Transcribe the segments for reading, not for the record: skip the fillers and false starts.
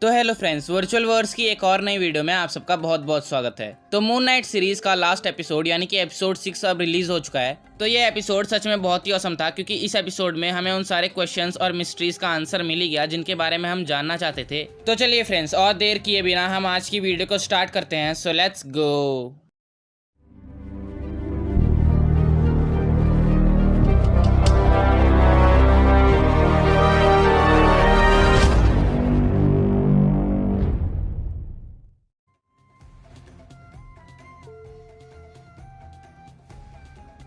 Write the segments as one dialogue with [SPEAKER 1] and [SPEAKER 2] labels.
[SPEAKER 1] तो hello friends, virtual verse की एक और नई वीडियो में आप सबका बहुत बहुत स्वागत है। तो मून नाइट सीरीज का लास्ट एपिसोड यानी कि एपिसोड 6 अब रिलीज हो चुका है। तो ये एपिसोड सच में बहुत ही औसम था, क्योंकि इस एपिसोड में हमें उन सारे क्वेश्चंस और मिस्ट्रीज का आंसर मिल ही गया जिनके बारे में हम जानना चाहते थे। तो चलिए फ्रेंड्स, और देर किए बिना हम आज की वीडियो को स्टार्ट करते हैं। So let's go.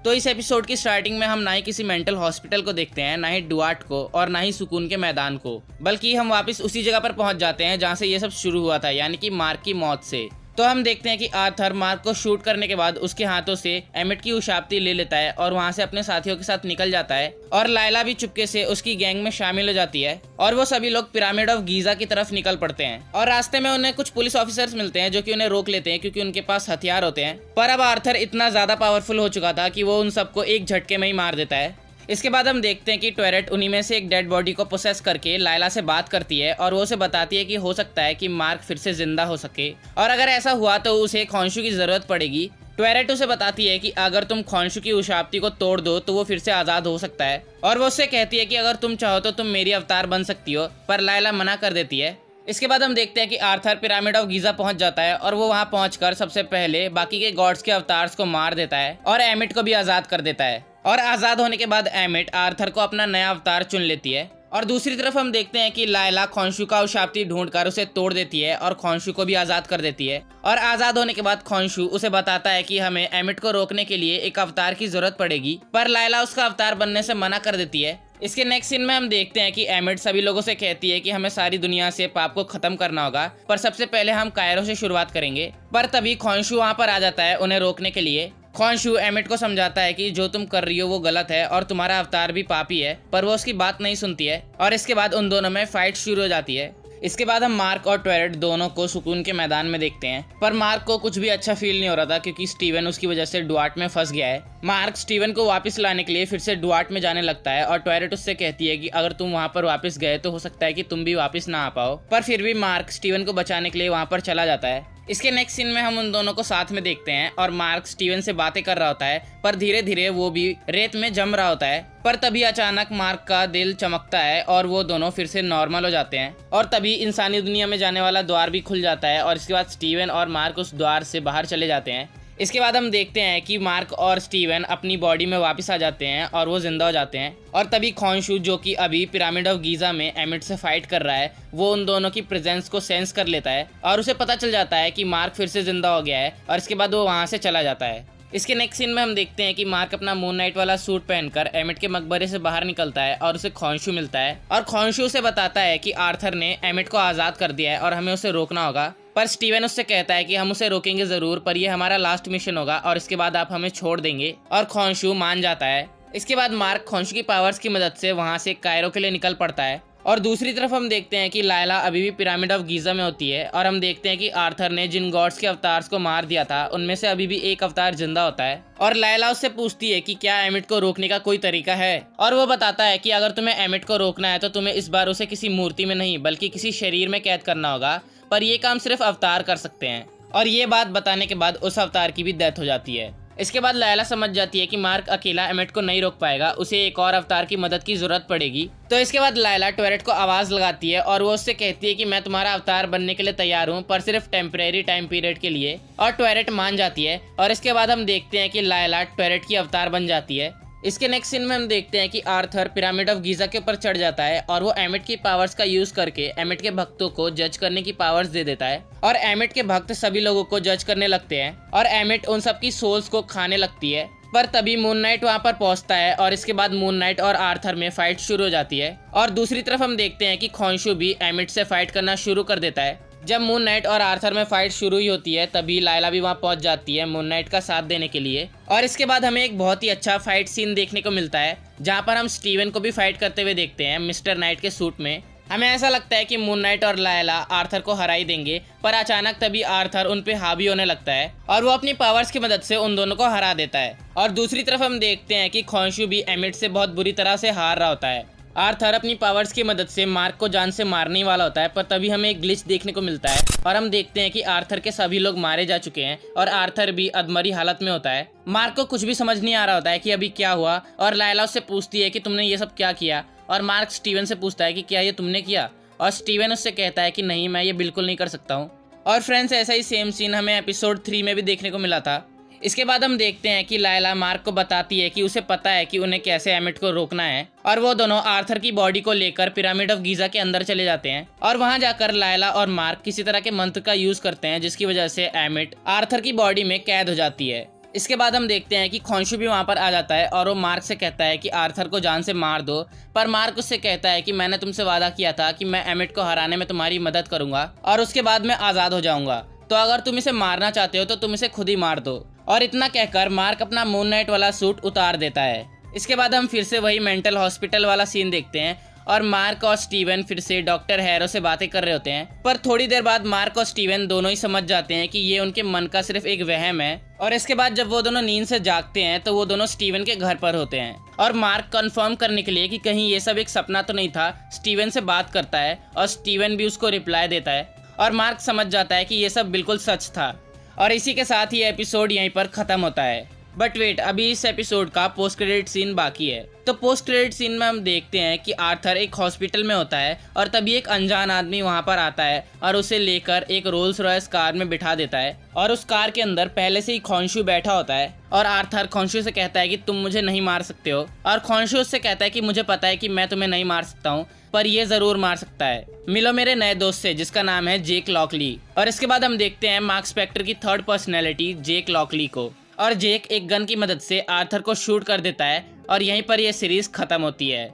[SPEAKER 1] तो इस एपिसोड की स्टार्टिंग में हम ना ही किसी मेंटल हॉस्पिटल को देखते हैं, ना ही डुआर्ट को, और ना ही सुकून के मैदान को, बल्कि हम वापस उसी जगह पर पहुंच जाते हैं जहां से ये सब शुरू हुआ था, यानी कि मार्क की मौत से। तो हम देखते हैं कि आर्थर मार्क को शूट करने के बाद उसके हाथों से एमिट की उशाप्ती ले लेता है और वहां से अपने साथियों के साथ निकल जाता है। और लायला भी चुपके से उसकी गैंग में शामिल हो जाती है और वो सभी लोग पिरामिड ऑफ गीजा की तरफ निकल पड़ते हैं। और रास्ते में उन्हें कुछ पुलिस ऑफिसर्स मिलते हैं जो कि उन्हें रोक लेते हैं, क्योंकि उनके पास हथियार होते हैं। पर अब आर्थर इतना ज्यादा पावरफुल हो चुका था कि वो उन सबको एक झटके में ही मार देता है। इसके बाद हम देखते हैं कि टॉयरेट उन्हीं में से एक डेड बॉडी को प्रोसेस करके लायला से बात करती है और वो उसे बताती है कि हो सकता है कि मार्क फिर से जिंदा हो सके, और अगर ऐसा हुआ तो उसे खोंशू की जरूरत पड़ेगी। टॉयरेट उसे बताती है कि अगर तुम खोंशू की उशाप्ती को तोड़ दो तो वो फिर से आजाद हो सकता है, और वो उससे कहती है कि अगर तुम चाहो तो तुम मेरी अवतार बन सकती हो, पर लायला मना कर देती है। इसके बाद हम देखते हैं कि आर्थर पिरामिड ऑफ गीजा पहुंच जाता है और वो वहां पहुंचकर सबसे पहले बाकी के गॉड्स के अवतार्स को मार देता है और एमिट को भी आजाद कर देता है। और आजाद होने के बाद एमिट आर्थर को अपना नया अवतार चुन लेती है। और दूसरी तरफ हम देखते हैं कि लायला खोंशू का उशाप्ती ढूंढकर उसे तोड़ देती है और खोंशू को भी आजाद कर देती है। और आजाद होने के बाद खोंशू उसे बताता है कि हमें एमिट को रोकने के लिए एक अवतार की जरूरत पड़ेगी, पर लायला उसका अवतार बनने से मना कर देती है। इसके नेक्स्ट सीन में हम देखते हैं कि एमिट सभी लोगों से कहती है कि हमें सारी दुनिया से पाप को खत्म करना होगा, पर सबसे पहले हम कायरो से शुरुआत करेंगे। पर तभी खोंशू वहां पर आ जाता है उन्हें रोकने के लिए। खोंशू एमिट को समझाता है कि जो तुम कर रही हो वो गलत है और तुम्हारा अवतार भी पापी है, पर वो उसकी बात नहीं सुनती है। और इसके बाद उन दोनों में फाइट शुरू हो जाती है। इसके बाद हम मार्क और टॉयरेट दोनों को सुकून के मैदान में देखते हैं, पर मार्क को कुछ भी अच्छा फील नहीं हो रहा था, क्योंकि स्टीवन उसकी वजह से डुआर्ट में फंस गया है। मार्क स्टीवन को वापस लाने के लिए फिर से डुआर्ट में जाने लगता है और टॉयरेट उससे कहती है कि अगर तुम वहां पर वापस गए तो हो सकता है कि तुम भी वापस ना आ पाओ, पर फिर भी मार्क स्टीवन को बचाने के लिए वहां पर चला जाता है। इसके नेक्स्ट सीन में हम उन दोनों को साथ में देखते हैं और मार्क स्टीवन से बातें कर रहा होता है, पर धीरे धीरे वो भी रेत में जम रहा होता है। पर तभी अचानक मार्क का दिल चमकता है और वो दोनों फिर से नॉर्मल हो जाते हैं, और तभी इंसानी दुनिया में जाने वाला द्वार भी खुल जाता है और इसके बाद स्टीवन और मार्क उस द्वार से बाहर चले जाते हैं। इसके बाद हम देखते हैं कि मार्क और स्टीवन अपनी बॉडी में वापस आ जाते हैं और वो जिंदा हो जाते हैं। और तभी खोंशू, जो कि अभी पिरामिड ऑफ गीजा में एमिट से फाइट कर रहा है, वो उन दोनों की प्रेजेंस को सेंस कर लेता है और उसे पता चल जाता है कि मार्क फिर से जिंदा हो गया है, और इसके बाद वो वहां से चला जाता है। इसके नेक्स्ट सीन में हम देखते हैं कि मार्क अपना मून नाइट वाला सूट पहनकर एमिट के मकबरे से बाहर निकलता है और उसे खोंशू मिलता है, और खोंशू उसे बताता है कि आर्थर ने एमिट को आजाद कर दिया है और हमें उसे रोकना होगा। पर स्टीवन उससे कहता है कि हम उसे रोकेंगे जरूर, पर यह हमारा लास्ट मिशन होगा और इसके बाद आप हमें छोड़ देंगे, और खोंशू मान जाता है। इसके बाद मार्क खोंशू की पावर्स की मदद से वहां से कायरो के लिए निकल पड़ता है। और दूसरी तरफ हम देखते हैं कि लायला अभी भी पिरामिड ऑफ गीजा में होती है, और हम देखते हैं कि आर्थर ने जिन गॉड्स के अवतार्स को मार दिया था उनमें से अभी भी एक अवतार जिंदा होता है। और लायला उससे पूछती है कि क्या एमिट को रोकने का कोई तरीका है, और वो बताता है कि अगर तुम्हें एमिट को रोकना है तो तुम्हें इस बार उसे किसी मूर्ति में नहीं बल्कि किसी शरीर में कैद करना होगा, पर ये काम सिर्फ अवतार कर सकते हैं। और ये बात बताने के बाद उस अवतार की भी डेथ हो जाती है। इसके बाद लायला समझ जाती है कि मार्क अकेला एमिट को नहीं रोक पाएगा, उसे एक और अवतार की मदद की जरूरत पड़ेगी। तो इसके बाद लायला टॉयरेट को आवाज लगाती है और वो उससे कहती है कि मैं तुम्हारा अवतार बनने के लिए तैयार हूँ, पर सिर्फ टेम्परेरी टाइम पीरियड के लिए। और टॉयरेट मान जाती है, और इसके बाद हम देखते हैं कि लायला टॉयरेट की अवतार बन जाती है। इसके नेक्स्ट सीन में हम देखते हैं कि आर्थर पिरामिड ऑफ गीजा के ऊपर चढ़ जाता है और वो एमिट की पावर्स का यूज करके एमिट के भक्तों को जज करने की पावर्स दे देता है, और एमिट के भक्त सभी लोगों को जज करने लगते हैं और एमिट उन सबकी सोल्स को खाने लगती है। पर तभी मून नाइट वहां पर पहुंचता है और इसके बाद मून नाइट और आर्थर में फाइट शुरू हो जाती है। और दूसरी तरफ हम देखते हैं कि खोंशू भी एमिट से फाइट करना शुरू कर देता है। जब मून नाइट और आर्थर में फाइट शुरू ही होती है तभी लायला भी वहां पहुंच जाती है मून नाइट का साथ देने के लिए। और इसके बाद हमें एक बहुत ही अच्छा फाइट सीन देखने को मिलता है, जहां पर हम स्टीवन को भी फाइट करते हुए देखते हैं मिस्टर नाइट के सूट में। हमें ऐसा लगता है कि मून नाइट और लायला आर्थर को हरा ही देंगे, पर अचानक तभी आर्थर उन पे हावी होने लगता है और वो अपनी पावर्स की मदद से उन दोनों को हरा देता है। और दूसरी तरफ हम देखते हैं कि खोंशू भी एमिट से बहुत बुरी तरह से हार रहा होता है। आर्थर अपनी पावर्स की मदद से मार्क को जान से मारने वाला होता है, पर तभी हमें एक ग्लिच देखने को मिलता है और हम देखते हैं कि आर्थर के सभी लोग मारे जा चुके हैं और आर्थर भी अधमरी हालत में होता है। मार्क को कुछ भी समझ नहीं आ रहा होता है कि अभी क्या हुआ और लायला उससे पूछती है कि तुमने ये सब क्या किया, और मार्क स्टीवन से पूछता है कि क्या ये तुमने किया, और स्टीवन उससे कहता है कि नहीं, मैं ये बिल्कुल नहीं कर सकता हूँ। और फ्रेंड्स, ऐसा ही सेम सीन हमें एपिसोड 3 में भी देखने को मिला था। इसके बाद हम देखते हैं कि लायला मार्क को बताती है कि उसे पता है कि उन्हें कैसे एमिट को रोकना है, और वो दोनों आर्थर की बॉडी को लेकर पिरामिड ऑफ गीजा के अंदर चले जाते हैं। और वहां जाकर लायला और मार्क किसी तरह के मंत्र का यूज करते हैं, जिसकी वजह से एमिट आर्थर की बॉडी में कैद हो जाती है। इसके बाद हम देखते हैं कि खोंशू भी वहां पर आ जाता है और वो मार्क से कहता है कि आर्थर को जान से मार दो, पर मार्क उससे कहता है कि मैंने तुमसे वादा किया था कि मैं एमिट को हराने में तुम्हारी मदद करूंगा और उसके बाद मैं आज़ाद हो जाऊंगा, तो अगर तुम इसे मारना चाहते हो तो तुम इसे खुद ही मार दो। और इतना कहकर मार्क अपना मून नाइट वाला सूट उतार देता है। इसके बाद हम फिर से वही मेंटल हॉस्पिटल वाला सीन देखते हैं और मार्क और स्टीवन फिर से डॉक्टर हैरो से बातें कर रहे होते हैं, पर थोड़ी देर बाद मार्क और स्टीवन दोनों ही समझ जाते हैं कि ये उनके मन का सिर्फ एक वहम है। और इसके बाद जब वो दोनों नींद से जागते हैं तो वो दोनों स्टीवन के घर पर होते हैं और मार्क कंफर्म करने के लिए कि कहीं ये सब एक सपना तो नहीं था, स्टीवन से बात करता है और स्टीवन भी उसको रिप्लाई देता है और मार्क समझ जाता है कि ये सब बिल्कुल सच था। और इसी के साथ ही एपिसोड यहीं पर खत्म होता है। बट वेट, अभी इस एपिसोड का पोस्ट क्रेडिट सीन बाकी है। तो पोस्ट क्रेडिट सीन में हम देखते हैं कि आर्थर एक हॉस्पिटल में होता है और तभी एक अनजान आदमी वहां पर आता है और उसे लेकर एक रोल्स रॉयस कार में बिठा देता है, और उस कार के अंदर पहले से ही खोंशू बैठा होता है। और आर्थर खोंशू से कहता है कि तुम मुझे नहीं मार सकते हो, और खोंशू उससे कहता है कि मुझे पता है कि मैं तुम्हें नहीं मार सकता हूँ, पर ये जरूर मार सकता है। मिलो मेरे नए दोस्त से जिसका नाम है जेक लॉकली। और इसके बाद हम देखते हैं मार्क स्पेक्टर की थर्ड पर्सनैलिटी जेक लॉकली को, और जेक एक गन की मदद से आर्थर को शूट कर देता है और यहीं पर यह सीरीज खत्म होती है।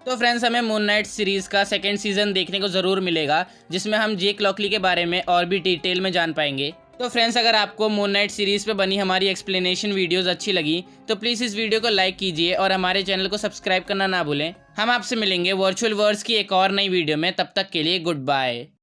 [SPEAKER 1] तो फ्रेंड्स, हमें मून नाइट सीरीज का सेकंड सीजन देखने को जरूर मिलेगा, जिसमें हम जेक लॉकली के बारे में और भी डिटेल में जान पाएंगे। तो फ्रेंड्स, अगर आपको मून नाइट सीरीज पे बनी हमारी एक्सप्लेनेशन वीडियोस अच्छी लगी तो प्लीज इस वीडियो को लाइक कीजिए और हमारे चैनल को सब्सक्राइब करना ना भूलें। हम आपसे मिलेंगे वर्चुअल वर्ड्स की एक और नई वीडियो में, तब तक के लिए गुड बाय।